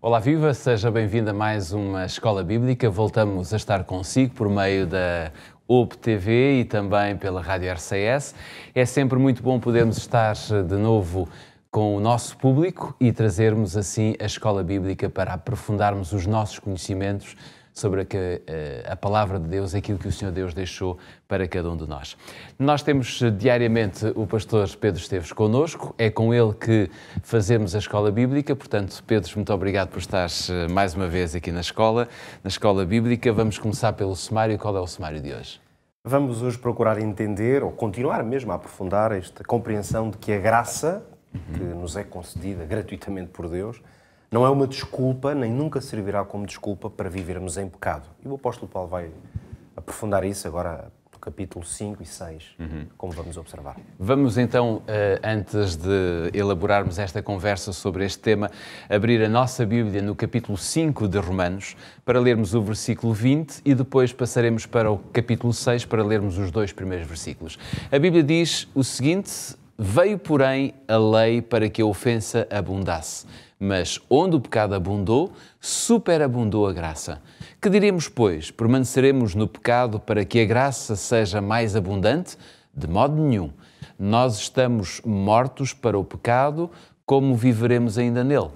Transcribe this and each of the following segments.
Olá, viva! Seja bem-vindo a mais uma Escola Bíblica. Voltamos a estar consigo por meio da OP TV e também pela Rádio RCS. É sempre muito bom podermos estar de novo com o nosso público e trazermos assim a Escola Bíblica para aprofundarmos os nossos conhecimentos sobre a Palavra de Deus, aquilo que o Senhor Deus deixou para cada um de nós. Nós temos diariamente o pastor Pedro Esteves connosco, é com ele que fazemos a Escola Bíblica, portanto, Pedro, muito obrigado por estares mais uma vez aqui na Escola Bíblica. Vamos começar pelo sumário. Qual é o sumário de hoje? Vamos hoje procurar entender, ou continuar mesmo a aprofundar esta compreensão de que a graça que nos é concedida gratuitamente por Deus não é uma desculpa, nem nunca servirá como desculpa para vivermos em pecado. E o apóstolo Paulo vai aprofundar isso agora no capítulo 5 e 6, como vamos observar. Vamos então, antes de elaborarmos esta conversa sobre este tema, abrir a nossa Bíblia no capítulo 5 de Romanos, para lermos o versículo 20 e depois passaremos para o capítulo 6 para lermos os dois primeiros versículos. A Bíblia diz o seguinte: veio, porém, a lei para que a ofensa abundasse. Mas onde o pecado abundou, superabundou a graça. Que diremos, pois? Permaneceremos no pecado para que a graça seja mais abundante? De modo nenhum. Nós estamos mortos para o pecado, como viveremos ainda nele?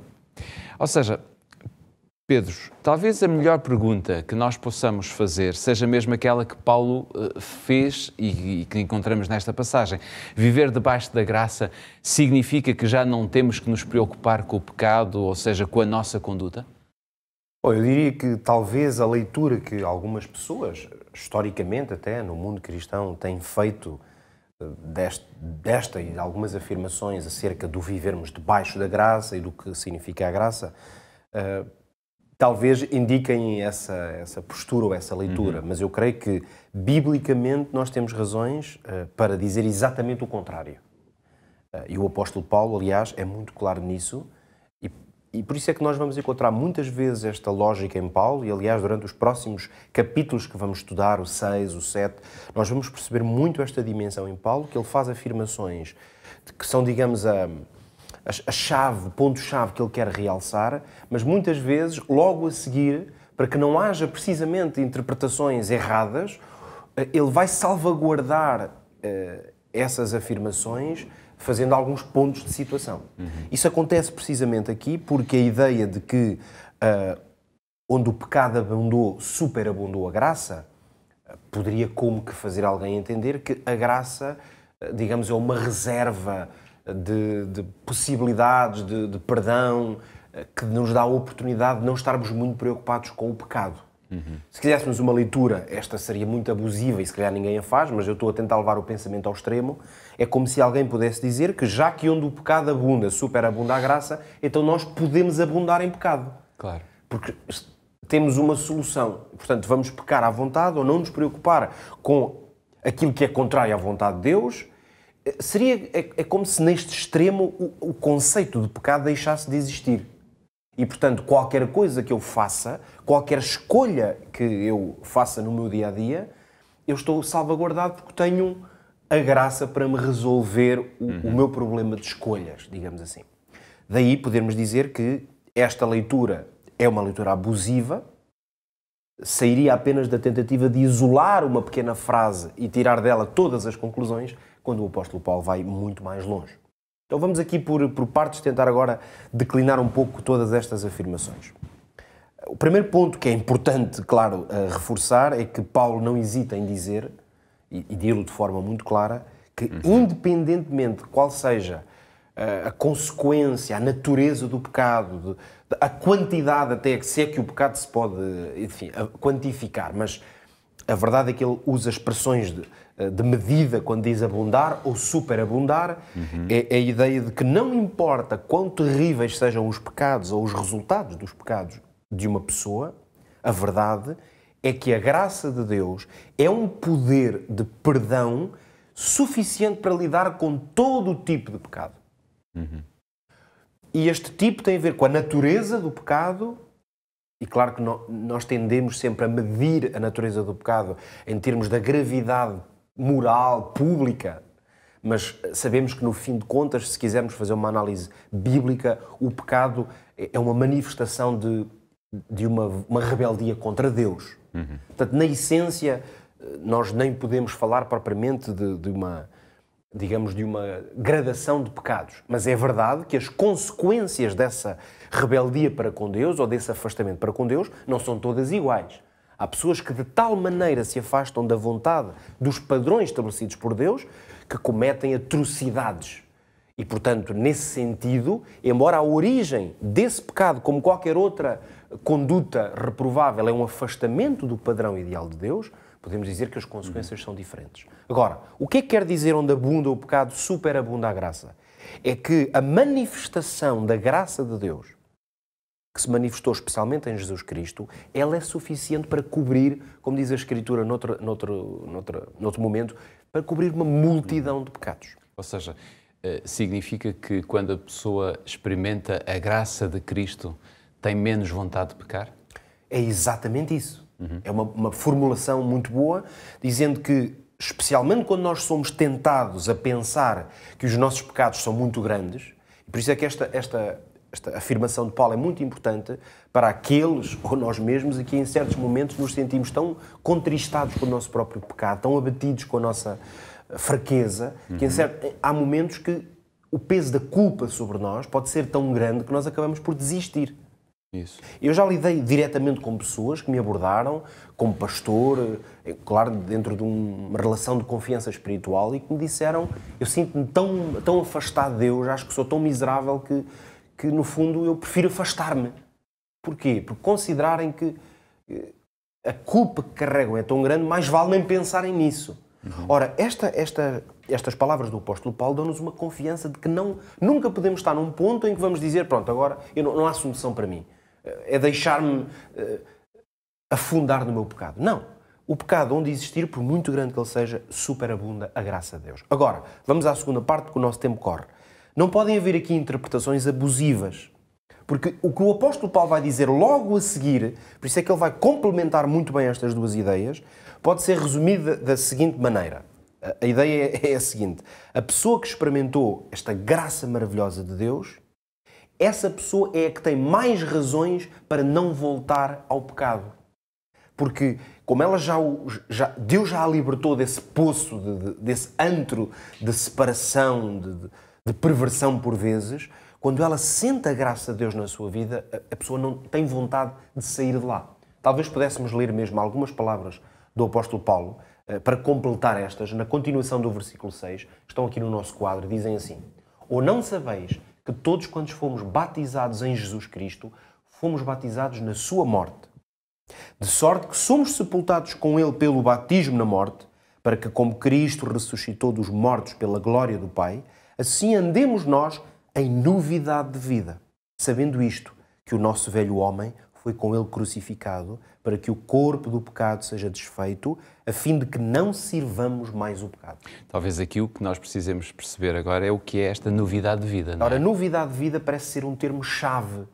Ou seja, Pedro, talvez a melhor pergunta que nós possamos fazer seja mesmo aquela que Paulo fez e que encontramos nesta passagem. Viver debaixo da graça significa que já não temos que nos preocupar com o pecado, ou seja, com a nossa conduta? Bom, eu diria que talvez a leitura que algumas pessoas, historicamente até, no mundo cristão, têm feito desta e de algumas afirmações acerca do vivermos debaixo da graça e do que significa a graça, talvez indiquem essa postura ou essa leitura, mas eu creio que, biblicamente, nós temos razões para dizer exatamente o contrário. E o apóstolo Paulo, aliás, é muito claro nisso, e por isso é que nós vamos encontrar muitas vezes esta lógica em Paulo, e aliás, durante os próximos capítulos que vamos estudar, o 6, o 7, nós vamos perceber muito esta dimensão em Paulo, que ele faz afirmações que são, digamos, a chave, o ponto-chave que ele quer realçar, mas muitas vezes, logo a seguir, para que não haja precisamente interpretações erradas, ele vai salvaguardar essas afirmações fazendo alguns pontos de situação. Isso acontece precisamente aqui porque a ideia de que onde o pecado abundou, superabundou a graça, poderia como que fazer alguém entender que a graça, digamos, é uma reserva de possibilidades, de perdão, que nos dá a oportunidade de não estarmos muito preocupados com o pecado. Se quiséssemos uma leitura, esta seria muito abusiva e se calhar ninguém a faz, mas eu estou a tentar levar o pensamento ao extremo. É como se alguém pudesse dizer que já que onde o pecado abunda, superabunda a graça, então nós podemos abundar em pecado. Claro. Porque temos uma solução. Portanto, vamos pecar à vontade ou não nos preocupar com aquilo que é contrário à vontade de Deus. É como se neste extremo o conceito de pecado deixasse de existir. E, portanto, qualquer coisa que eu faça, qualquer escolha que eu faça no meu dia-a-dia, eu estou salvaguardado porque tenho a graça para me resolver o meu problema de escolhas, digamos assim. Daí podermos dizer que esta leitura é uma leitura abusiva, sairia apenas da tentativa de isolar uma pequena frase e tirar dela todas as conclusões, quando o apóstolo Paulo vai muito mais longe. Então vamos aqui por partes tentar agora declinar um pouco todas estas afirmações. O primeiro ponto que é importante, claro, reforçar é que Paulo não hesita em dizer, e dilo de forma muito clara, que independentemente de qual seja a consequência, a natureza do pecado, a quantidade até, se é que o pecado se pode, enfim, quantificar, mas a verdade é que ele usa expressões de medida quando diz abundar ou superabundar. É a ideia de que não importa quão terríveis sejam os pecados ou os resultados dos pecados de uma pessoa, a verdade é que a graça de Deus é um poder de perdão suficiente para lidar com todo o tipo de pecado. E este tipo tem a ver com a natureza do pecado. E claro que nós tendemos sempre a medir a natureza do pecado em termos da gravidade moral, pública, mas sabemos que, no fim de contas, se quisermos fazer uma análise bíblica, o pecado é uma manifestação de uma rebeldia contra Deus. Portanto, na essência, nós nem podemos falar propriamente de uma gradação de pecados. Mas é verdade que as consequências dessa rebeldia para com Deus ou desse afastamento para com Deus não são todas iguais. Há pessoas que de tal maneira se afastam da vontade, dos padrões estabelecidos por Deus, que cometem atrocidades. E, portanto, nesse sentido, embora a origem desse pecado, como qualquer outra conduta reprovável, é um afastamento do padrão ideal de Deus, podemos dizer que as consequências são diferentes. Agora, o que é que quer dizer onde abunda o pecado, superabunda a graça? É que a manifestação da graça de Deus, que se manifestou especialmente em Jesus Cristo, ela é suficiente para cobrir, como diz a Escritura noutro momento, para cobrir uma multidão de pecados. Ou seja, significa que quando a pessoa experimenta a graça de Cristo, tem menos vontade de pecar? É exatamente isso. É uma formulação muito boa, dizendo que, especialmente quando nós somos tentados a pensar que os nossos pecados são muito grandes, e por isso é que esta afirmação de Paulo é muito importante para aqueles, ou nós mesmos, que em certos momentos nos sentimos tão contristados com o nosso próprio pecado, tão abatidos com a nossa fraqueza, que há momentos que o peso da culpa sobre nós pode ser tão grande que nós acabamos por desistir. Isso. Eu já lidei diretamente com pessoas que me abordaram como pastor, claro, dentro de uma relação de confiança espiritual, e que me disseram: eu sinto-me tão afastado de Deus, acho que sou tão miserável que no fundo eu prefiro afastar-me. Porquê? Porque considerarem que a culpa que carregam é tão grande, mais vale nem pensarem nisso. Ora, estas palavras do apóstolo Paulo dão-nos uma confiança de que nunca podemos estar num ponto em que vamos dizer: pronto, agora não há solução para mim. É deixar-me afundar no meu pecado. Não. O pecado, onde existir, por muito grande que ele seja, superabunda a graça de Deus. Agora, vamos à segunda parte, porque o nosso tempo corre. Não podem haver aqui interpretações abusivas. Porque o que o apóstolo Paulo vai dizer logo a seguir, por isso é que ele vai complementar muito bem estas duas ideias, pode ser resumido da seguinte maneira. A ideia é a seguinte: a pessoa que experimentou esta graça maravilhosa de Deus, essa pessoa é a que tem mais razões para não voltar ao pecado. Porque, como ela Deus já a libertou desse poço, desse antro de separação, de perversão por vezes, quando ela sente a graça de Deus na sua vida, a pessoa não tem vontade de sair de lá. Talvez pudéssemos ler mesmo algumas palavras do apóstolo Paulo para completar estas. Na continuação do versículo 6, estão aqui no nosso quadro, dizem assim: ou não sabeis que todos quantos fomos batizados em Jesus Cristo, fomos batizados na sua morte. De sorte que somos sepultados com Ele pelo batismo na morte, para que, como Cristo ressuscitou dos mortos pela glória do Pai, assim andemos nós em novidade de vida, sabendo isto, que o nosso velho homem foi com Ele crucificado, para que o corpo do pecado seja desfeito, a fim de que não sirvamos mais o pecado. Talvez aqui o que nós precisemos perceber agora é o que é esta novidade de vida, não é? Ora, novidade de vida parece ser um termo-chave.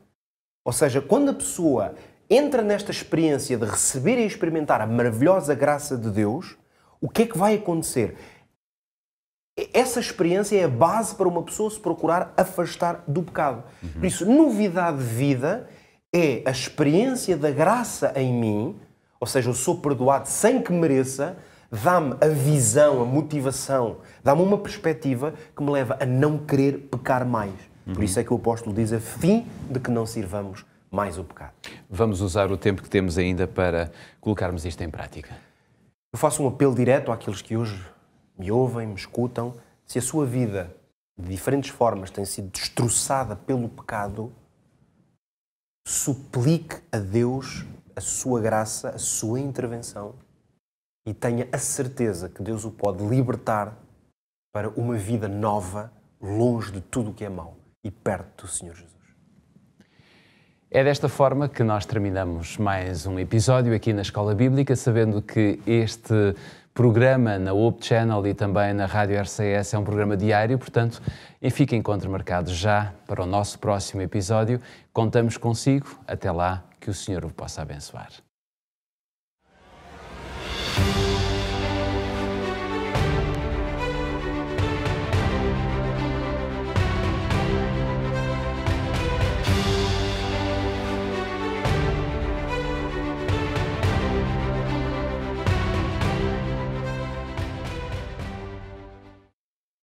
Ou seja, quando a pessoa entra nesta experiência de receber e experimentar a maravilhosa graça de Deus, o que é que vai acontecer? Essa experiência é a base para uma pessoa se procurar afastar do pecado. Por isso, novidade de vida é a experiência da graça em mim, ou seja, eu sou perdoado sem que mereça, dá-me a visão, a motivação, dá-me uma perspectiva que me leva a não querer pecar mais. Por isso é que o apóstolo diz: a fim de que não sirvamos mais o pecado. Vamos usar o tempo que temos ainda para colocarmos isto em prática. Eu faço um apelo direto àqueles que hoje me ouvem, me escutam. Se a sua vida, de diferentes formas, tem sido destroçada pelo pecado, suplique a Deus a sua graça, a sua intervenção, e tenha a certeza que Deus o pode libertar para uma vida nova, longe de tudo o que é mau e perto do Senhor Jesus. É desta forma que nós terminamos mais um episódio aqui na Escola Bíblica, sabendo que este programa na Hope Channel e também na Rádio RCS é um programa diário, portanto, fique encontro marcado já para o nosso próximo episódio. Contamos consigo. Até lá, que o Senhor o possa abençoar.